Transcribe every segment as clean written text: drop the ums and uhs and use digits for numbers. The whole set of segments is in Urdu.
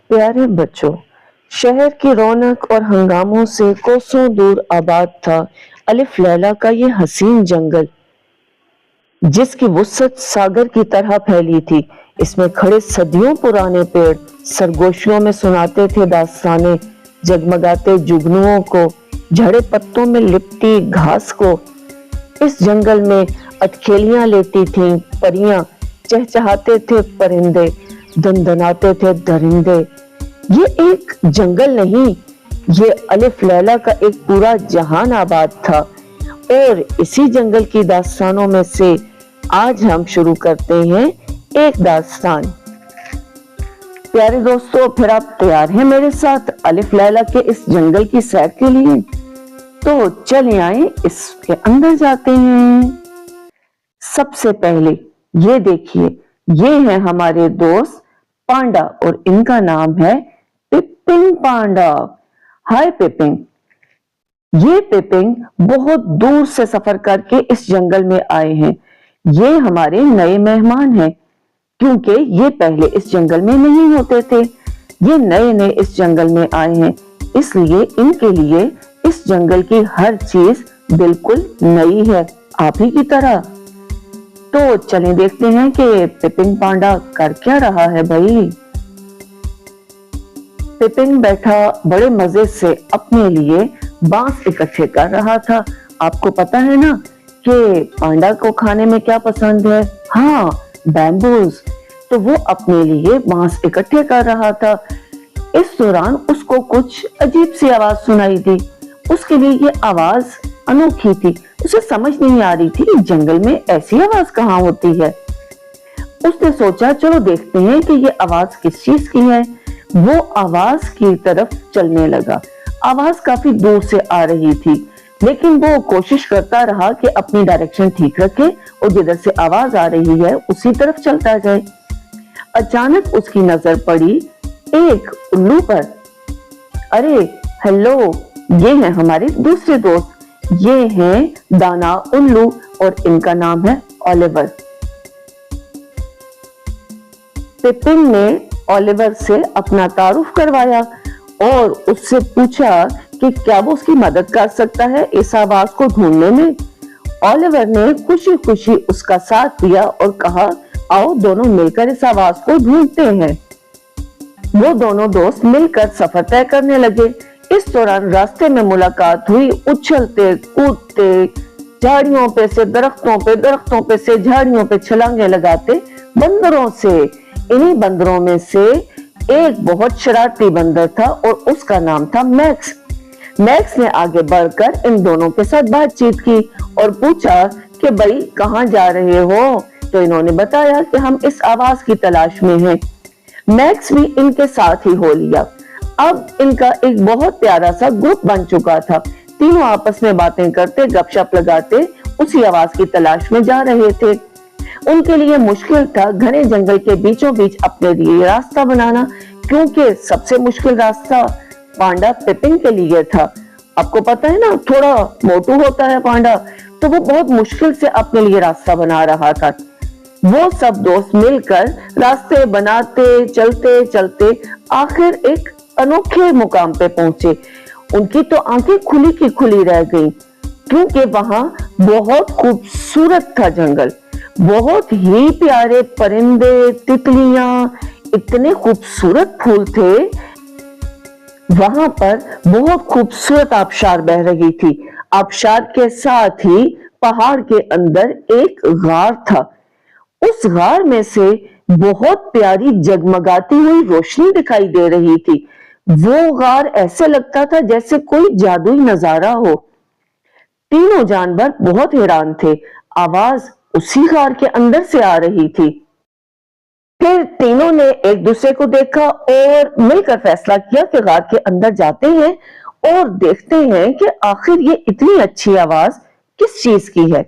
پیارے بچوں، شہر کی رونق اور ہنگاموں سے کوسوں دور آباد تھا الف لیلا کا یہ حسین جنگل، جس کی وسعت ساگر کی طرح پھیلی تھی۔ اس میں کھڑے صدیوں پرانے پیڑ سرگوشیوں میں سناتے تھے داستانیں، جگمگاتے جگنوؤں کو، جھڑے پتوں میں لپٹی گھاس کو۔ اس جنگل میں اٹکھیلیاں لیتی تھیں پریاں، چہچہاتے تھے پرندے، دندناتے تھے درندے۔ یہ ایک جنگل نہیں، یہ الف لیلا کا ایک پورا جہان آباد تھا، اور اسی جنگل کی داستانوں میں سے آج ہم شروع کرتے ہیں ایک داستان۔ پیارے دوستو، پھر آپ تیار ہیں میرے ساتھ الف لیلا کے اس جنگل کی سیر کے لیے؟ تو چلیں آئیں اس کے اندر جاتے ہیں۔ سب سے پہلے یہ دیکھیے، یہ ہیں ہمارے دوست پانڈا اور ان کا نام ہے پپنگ پانڈا۔ ہائے پپنگ۔ یہ پپنگ بہت دور سے سفر کر کے اس جنگل میں آئے ہیں۔ یہ ہمارے نئے مہمان ہیں، کیونکہ یہ پہلے اس جنگل میں نہیں ہوتے تھے۔ یہ نئے اس جنگل میں آئے ہیں، اس لیے ان کے لیے اس جنگل کی ہر چیز بالکل نئی ہے، آپ ہی کی طرح۔ تو چلیں دیکھتے ہیں کہ پپنگ پانڈا کر کیا رہا ہے بھائی۔ پپنگ بیٹھا بڑے مزے سے اپنے لیے بانس اکٹھے کر رہا تھا۔ آپ کو پتا ہے نا کہ پانڈا کو کھانے میں کیا پسند ہے؟ ہاں، بیمبوز۔ تو وہ اپنے لیے بانس اکٹھے کر رہا تھا۔ اس دوران اس کو کچھ عجیب سی آواز سنائی دی۔ اس کے لیے یہ آواز انوکھی تھی، اسے سمجھ نہیں آ رہی تھی جنگل میں ایسی آواز کہاں ہوتی ہے۔ اس نے سوچا چلو دیکھتے ہیں کہ یہ آواز کس چیز کی ہے۔ وہ آواز کی طرف چلنے لگا۔ آواز کافی دور سے آ رہی تھی، لیکن وہ کوشش کرتا رہا کہ اپنی ڈائریکشن ٹھیک رکھے اور جدھر سے آواز آ رہی ہے اسی طرف چلتا جائے۔ اچانک اس کی نظر پڑی ایک الو پر۔ ارے ہیلو، یہ ہیں ہمارے دوسرے دوست، یہ ہیں دانا الو اور ان کا نام ہے اولیور۔ پپنگ نے اولیور سے اپنا تعارف کروایا اور اس سے پوچھا کہ کیا وہ اس کی مدد کر سکتا ہے اس آواز کو ڈھونڈنے میں۔ اولیور نے خوشی خوشی اس کا ساتھ دیا اور کہا آؤ دونوں مل کر اس آواز کو ڈھونڈتے ہیں۔ وہ دونوں دوست مل کر سفر طے کرنے لگے۔ اس دوران راستے میں ملاقات ہوئی، اچھلتے کودتے جھاڑیوں پہ سے درختوں پہ، درختوں پہ سے جھاڑیوں پہ چھلانگیں لگاتے بندروں سے۔ انہی بندروں میں سے ایک بہت شرارتی بندر تھا اور اس کا نام تھا میکس۔ میکس نے آگے بڑھ کر ان دونوں کے ساتھ بات چیت کی اور پوچھا کہ بھائی کہاں جا رہے ہو؟ تو انہوں نے بتایا کہ ہم اس آواز کی تلاش میں ہیں۔ میکس بھی ان کے ساتھ ہی ہو لیا۔ اب ان کا ایک بہت پیارا سا گروپ بن چکا تھا۔ تینوں آپس میں باتیں کرتے، گپ شپ لگاتے اسی آواز کی تلاش میں جا رہے تھے۔ ان کے لیے مشکل تھا گھنے جنگل کے بیچوں بیچ اپنے لیے راستہ بنانا، کیونکہ سب سے مشکل راستہ پانڈا پپنگ کے لیے تھا۔ آپ کو پتا ہے نا تھوڑا موٹو ہوتا ہے پانڈا، تو وہ بہت مشکل سے اپنے لیے راستہ بنا رہا تھا۔ وہ سب دوست مل کر راستے بناتے چلتے چلتے آخر ایک انوکھے مقام پہ پہنچے۔ ان کی تو آنکھیں کھلی کی کھلی رہ گئیں، کیونکہ وہاں بہت خوبصورت تھا جنگل، بہت ہی پیارے پرندے، تتلیاں، اتنے خوبصورت پھول تھے۔ وہاں پر بہت خوبصورت آبشار بہ رہی تھی۔ آبشار کے ساتھ ہی پہاڑ کے اندر ایک غار تھا۔ اس غار میں سے بہت پیاری جگمگاتی ہوئی روشنی دکھائی دے رہی تھی۔ وہ غار ایسے لگتا تھا جیسے کوئی جادوئی نظارہ ہو۔ تینوں جانور بہت حیران تھے، آواز اسی غار کے اندر سے آ رہی تھی۔ پھر تینوں نے ایک دوسرے کو دیکھا اور مل کر فیصلہ کیا کہ غار کے اندر جاتے ہیں اور دیکھتے ہیں کہ آخر یہ اتنی اچھی آواز کس چیز کی ہے۔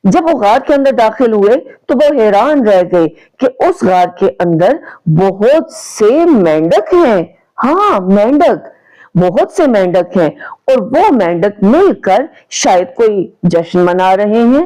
جب وہ غار کے اندر داخل ہوئے تو وہ حیران رہ گئے کہ اس غار کے اندر بہت سے مینڈک ہیں۔ ہاں، مینڈک، بہت سے مینڈک ہیں، اور وہ مینڈک مل کر شاید کوئی جشن منا رہے ہیں،